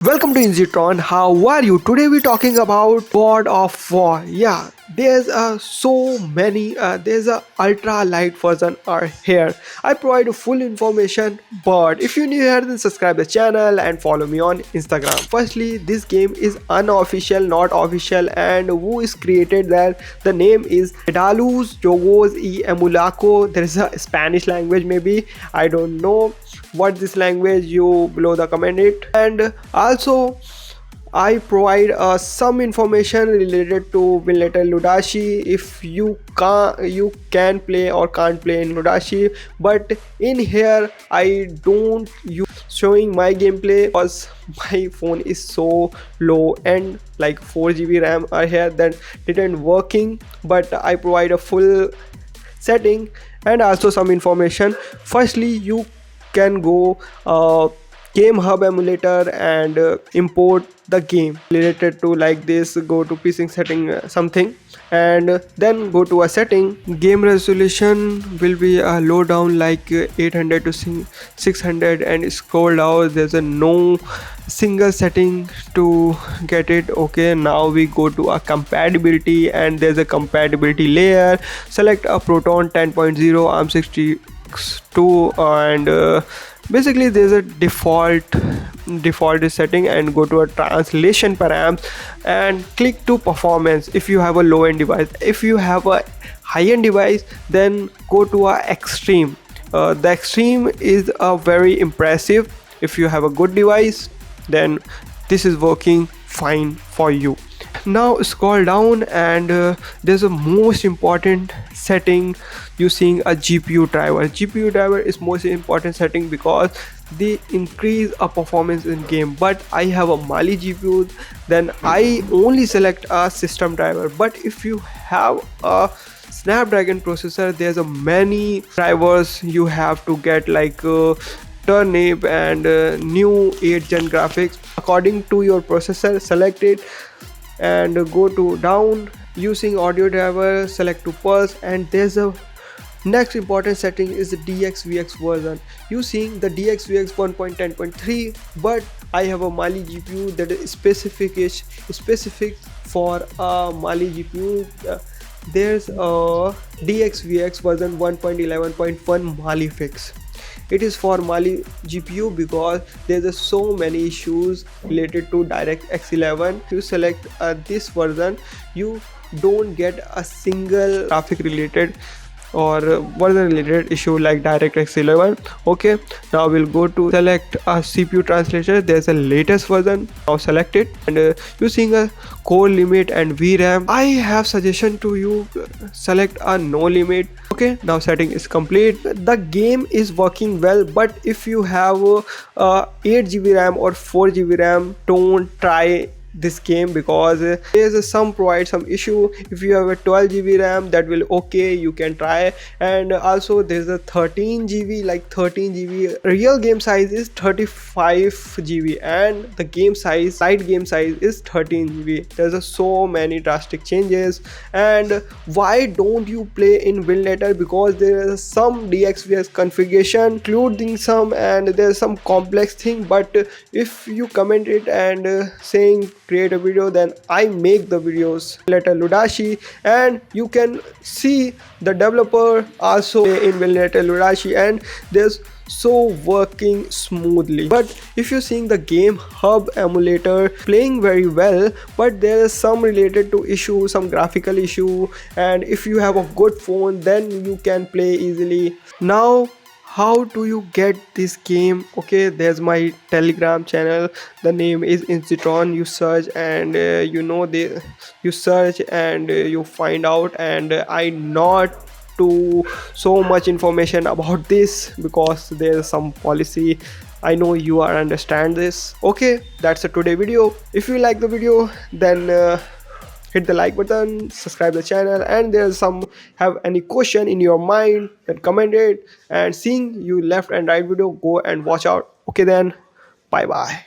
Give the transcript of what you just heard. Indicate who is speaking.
Speaker 1: Welcome to InzTron. How are you? Today we're talking about God of War. Yeah, there's so many. There's a ultra light version are here. I provide full information, but if you're new here, then subscribe the channel and follow me on Instagram. Firstly, this game is unofficial, not official, and who is created that? The name is Pedalus Jogos y Emulaco. There is a Spanish language, maybe I don't know what this language. You below the comment it, and also I provide some information related to Villater Ludashi if you can play or can't play in Ludashi, but in here I don't use showing my gameplay because my phone is so low and like 4 GB RAM are here that didn't working, but I provide a full setting and also some information. Firstly, you can go Gamehub emulator and import the game related to like this. Go to PC setting something, and then go to a setting. Game resolution will be low down like 800 to 600, and scroll down. There's a no single setting to get it. Okay, now we go to a compatibility, and there's a compatibility layer. Select a Proton 10.0 ARM62, and basically there's a default setting, and go to a translation params and click to performance if you have a low end device. If you have a high end device, then go to a extreme. The extreme is a very impressive. If you have a good device, then this is working fine for you. Now scroll down, and there's a most important setting using a GPU driver is most important setting because they increase a performance in game. But I have a Mali GPU, then I only select a system driver. But if you have a Snapdragon processor, there's a many drivers you have to get, like turnip and new 8th gen graphics according to your processor. Select it and go to down. Using audio driver, select to pulse, and there's a next important setting is the DXVX version. Using the DXVX 1.10.3, but I have a Mali GPU that is specific for a Mali GPU. There's a DXVX version 1.11.1 Mali fix. It is for Mali GPU because there's so many issues related to DirectX 11. If you select this version, you don't get a single graphic related or version related issue like DirectX 11. Okay, now we'll go to select a CPU translator. There's a latest version. Now select it, and using a core limit and VRAM, I have suggestion to you, select a no limit. Okay, now setting is complete. The game is working well, but if you have 8 GB RAM or 4 GB RAM, don't try this game because there's some issue. If you have a 12 GB RAM, that will okay, you can try. And also there's a 13 GB, like 13 GB real game size is 35 GB, and the game size, Lite game size, is 13 GB. There's so many drastic changes. And why don't you play in Villater? Because there is some DXVX configuration including some, and there's some complex thing. But if you comment it and saying create a video, then I make the videos Villater Ludashi, and you can see the developer also in Villater Ludashi, and there's so working smoothly. But if you're seeing the Gamehub emulator playing very well, but there is some related to issue, some graphical issue, and if you have a good phone, then you can play easily. Now how do you get this game? Okay, there's my Telegram channel. The name is InzTron. You search, and you search and you find out. And I not too so much information about this because there's some policy. I know you are understand this. Okay, that's a today video. If you like the video, then hit the like button, subscribe the channel, and there's some have any question in your mind, then comment it. And seeing you left and right video, go and watch out. Okay, then bye bye.